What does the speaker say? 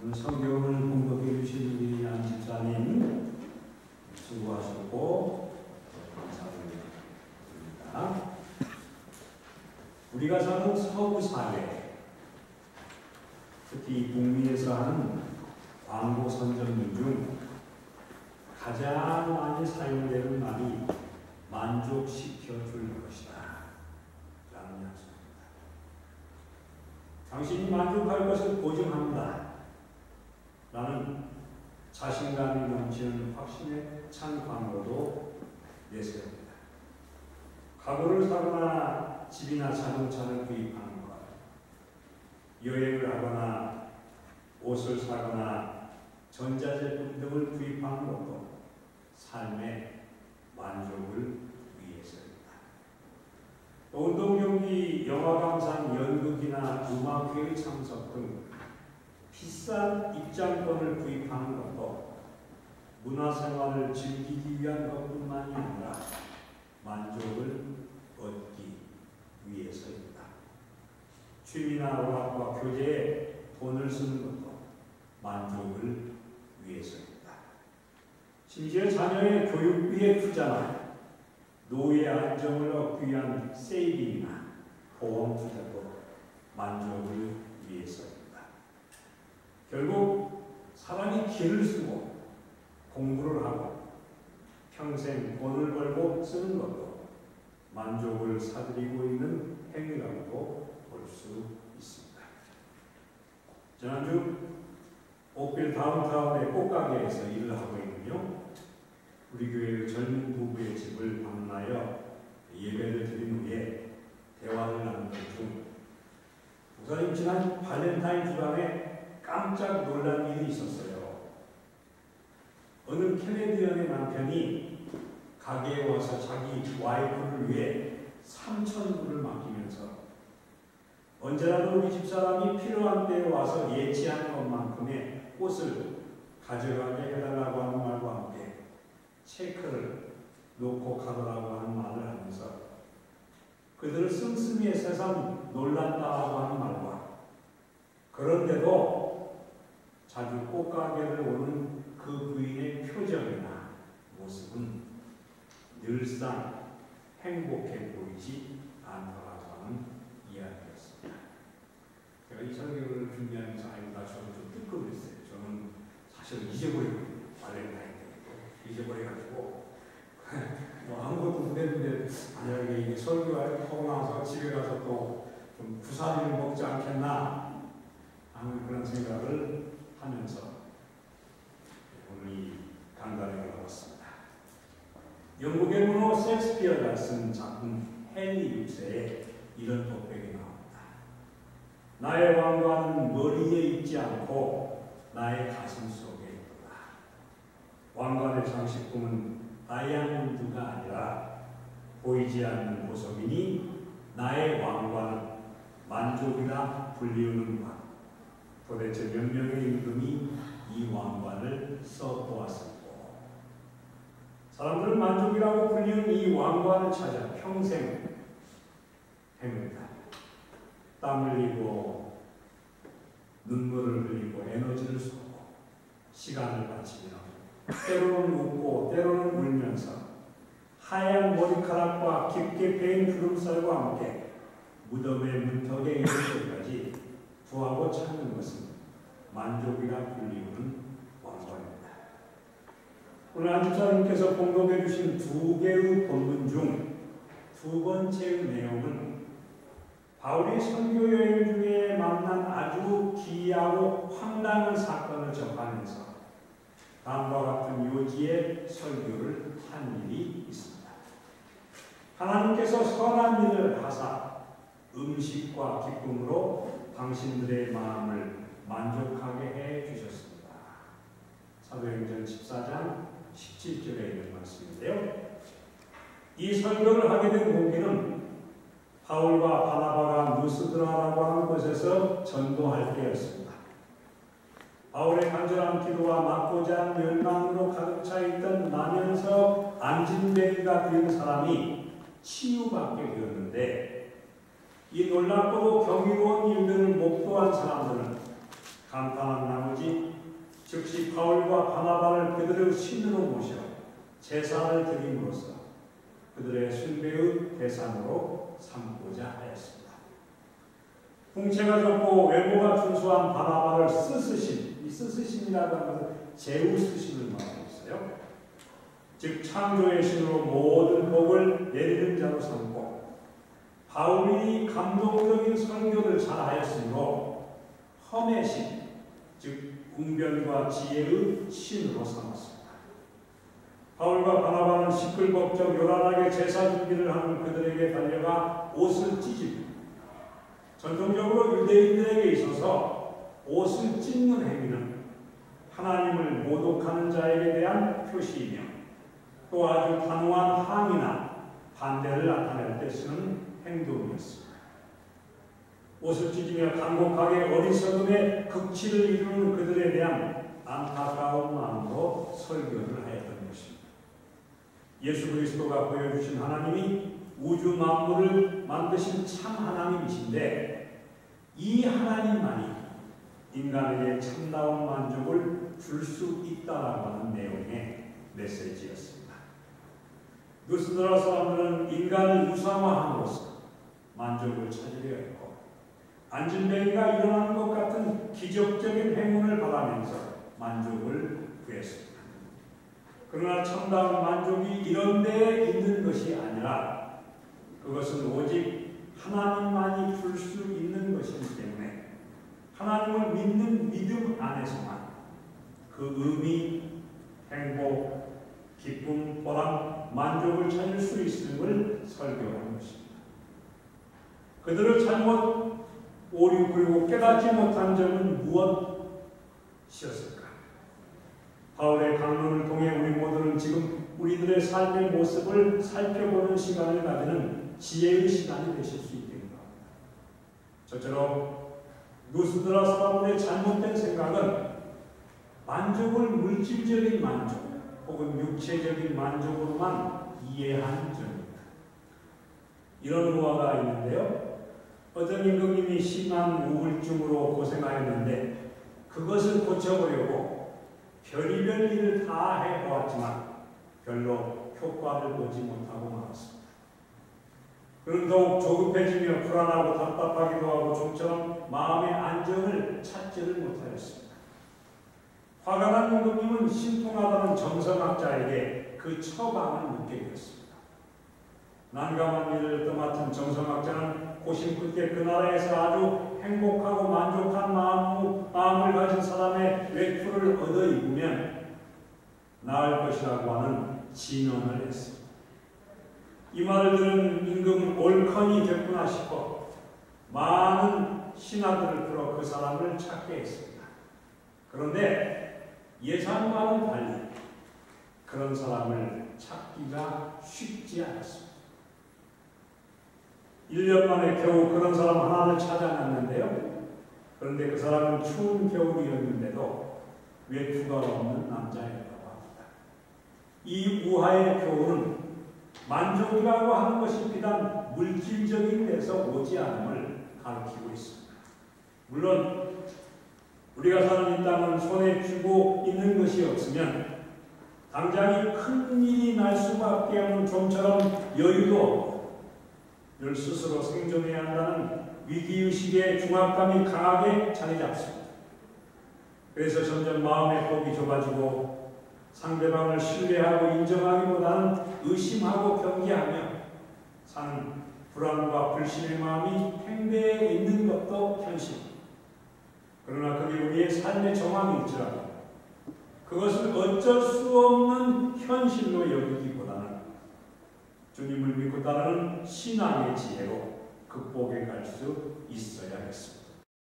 오늘 성경을 공독해 주신 우리 안 집사님 수고하셨고 감사드립니다. 우리가 사는 서구 사회, 특히 북미에서 하는 광고 선전문 중 가장 많이 사용되는 말이 만족시켜 줄 것이다 라는 약속입니다. 당신이 만족할 것을 보증합니다 라는 자신감이 넘치는 확신에 찬 광고도 내세웁니다. 가구를 사거나 집이나 자동차를 구입하는 것, 여행을 하거나 옷을 사거나 전자제품 등을 구입하는 것도 삶의 만족을 위해서입니다. 또 운동경기, 영화감상, 연극이나 음악회의 참석 등 비싼 입장권을 구입하는 것도 문화생활을 즐기기 위한 것뿐만이 아니라 만족을 얻기 위해서입니다. 취미나 오락과 교제에 돈을 쓰는 것도 만족을 위해서입니다. 심지어 자녀의 교육비의 투자나 노후의 안정을 얻기 위한 세이빙이나 보험 투자도 만족을 위해서입니다. 결국 사람이 길을 쓰고 공부를 하고 평생 돈을 벌고 쓰는 것도 만족을 사들이고 있는 행위라고 볼 수 있습니다. 지난주 옥빌 다운타운의 꽃가게에서 일을 하고 있는요, 우리 교회의 젊은 부부의 집을 방문하여 예배를 드린 후에 대화를 나누던 중 목사님, 지난 발렌타인 주간에 깜짝 놀란 일이 있었어요. 어느 캐네디언의 남편이 가게에 와서 자기 와이프를 위해 3,000불을 맡기면서 언제라도 우리 집사람이 필요한 때에 와서 예치한 것만큼의 꽃을 가져가게 해달라고 하는 말과 함께 체크를 놓고 가더라고 하는 말을 하면서 그들을 씀씀이에 새삼 놀랐다고 하는 말과, 그런데도 자주 꽃가게를 오는 그 부인의 표정이나 모습은 늘상 행복해 보이지 않더라고 하는 이야기였습니다. 제가 이 설교를 준비하면서 나 저는 좀 뜨끔했어요. 저는 사실 잊어버리거든요. 발렌타인 때도 잊어버려가지고 뭐 아무것도 못했는데 만약에 이게 설교하고 나서 집에 가서 또 좀 구사리를 먹지 않겠나 하는 그런 생각을 하면서 오늘 이 강단에 올라왔습니다. 영국의 문호 셰익스피어가 쓴 작품 헨리 6세에 이런 독백이 나옵니다. 나의 왕관은 머리에 있지 않고 나의 가슴 속에 있도다. 왕관의 장식품은 다이아몬드가 아니라 보이지 않는 보석이니 나의 왕관은 만족이라 불리우는가. 도대체 몇 명의 임금이 이 왕관을 써보았을까? 사람들은 만족이라고 불리는 이 왕관을 찾아 평생 헤맵니다. 땀 흘리고 눈물을 흘리고 에너지를 쏟고 시간을 바치며 때로는 웃고 때로는 울면서 하얀 머리카락과 깊게 베인 주름살과 함께 무덤의 문턱에 이를 때까지 구하고 찾는 것은 만족이라 불리우는 왕관입니다. 오늘 안집사님께서 공독해 주신 두 개의 본문 중 두 번째의 내용은 바울이 선교 여행 중에 만난 아주 기이하고 황당한 사건을 접하면서 다음과 같은 요지의 설교를 한 일이 있습니다. 하나님께서 선한 일을 하사 음식과 기쁨으로 당신들의 마음을 만족하게 해 주셨습니다. 사도행전 14장 17절에 있는 말씀인데요. 이 설교를 하게 된 동기는 바울과 바나바가 누스드라라고 하는 곳에서 전도할 때였습니다. 바울의 간절한 기도와 막고자 하는 열망으로 가득 차 있던 나면서 안진뱅이가 된 사람이 치유받게 되었는데, 이 놀랍고도 경이로운 일들을 목도한 사람들은 감탄한 나머지 이 바울과 바나바를 그들의 신으로 모셔 제사를 드림으로써 그들의 숭배의 대상으로 삼고자 하였습니다. 풍채가 좁고 외모가 준수한 바나바를 쓰으신, 이 쓰으신이라고 하는 것은 제우스신을 말하고 있어요. 즉 창조의 신으로 모든 복을 내리는 자로 삼고, 바울이 감동적인 설교를 잘하였으므로 험의 신, 즉 웅변과 지혜의 신으로 삼았습니다. 바울과 바나바는 시끌벅적 요란하게 제사 준비를 하는 그들에게 달려가 옷을 찢으며, 전통적으로 유대인들에게 있어서 옷을 찢는 행위는 하나님을 모독하는 자에게 대한 표시이며 또 아주 단호한 항의나 반대를 나타낼 때 쓰는 행동이었습니다. 옷을 찢으며 간곡하게 어리석음의 극치를 이루는 그들에 대한 안타까운 마음으로 설교를 하였던 것입니다. 예수 그리스도가 보여주신 하나님이 우주 만물을 만드신 참 하나님이신데, 이 하나님만이 인간에게 참다운 만족을 줄 수 있다라고 하는 내용의 메시지였습니다. 누스드라 사람들은 인간을 우상화함으로써 만족을 찾으려 했고, 안진뱅이가 일어나는 것 같은 기적적인 행운을 바라면서 만족을 구했습니다. 그러나 참다운 만족이 이런 데에 있는 것이 아니라 그것은 오직 하나님만이 줄 수 있는 것이기 때문에 하나님을 믿는 믿음 안에서만 그 의미, 행복, 기쁨, 보람, 만족을 찾을 수 있음을 설교하는 것입니다. 그들을 잘못 오류 그리고 깨닫지 못한 점은 무엇이었을까? 바울의 강론을 통해 우리 모두는 지금 우리들의 삶의 모습을 살펴보는 시간을 가지는 지혜의 시간이 되실 수 있게 됩니다. 저처럼 누스드라 사람들의 잘못된 생각은 만족을 물질적인 만족 혹은 육체적인 만족으로만 이해한 점입니다. 이런 우화가 있는데요. 어떤 임금님이 심한 우울증으로 고생하였는데 그것을 고쳐보려고 별의별 일을 다 해보았지만 별로 효과를 보지 못하고 말았습니다. 그는 더욱 조급해지며 불안하고 답답하기도 하고 좀처럼 마음의 안정을 찾지를 못하였습니다. 화가 난 임금님은 신통하다는 정성학자에게 그 처방을 묻게 되었습니다. 난감한 일을 떠맡은 정성학자는 고심 끝에 그 나라에서 아주 행복하고 만족한 마음을 가진 사람의 외투를 얻어 입으면 나을 것이라고 하는 진언을 했습니다. 이 말을 들은 임금은 옳거니 됐구나 싶어 많은 신하들을 풀어 그 사람을 찾게 했습니다. 그런데 예상과는 달리 그런 사람을 찾기가 쉽지 않았습니다. 1년 만에 겨우 그런 사람 하나를 찾아냈는데요. 그런데 그 사람은 추운 겨울이었는데도 외투가 없는 남자였다고 합니다. 이 우화의 교훈은 만족이라고 하는 것이 비단 물질적인 데서 오지 않음을 가르치고 있습니다. 물론 우리가 사는 이 땅은 손에 쥐고 있는 것이 없으면 당장이 큰 일이 날 수밖에 없는 좀처럼 여유도 없고 늘 스스로 생존해야 한다는 위기의식의 중압감이 강하게 자리 잡습니다. 그래서 점점 마음의 폭이 좁아지고 상대방을 신뢰하고 인정하기보다는 의심하고 경계하며 사는 불안과 불신의 마음이 팽배해 있는 것도 현실입니다. 그러나 그게 우리의 삶의 정황일지라도 그것을 어쩔 수 없는 현실로 여기기보다는 주님을 믿고 따르는 신앙의 지혜로 극복해 갈 수 있어야겠습니다.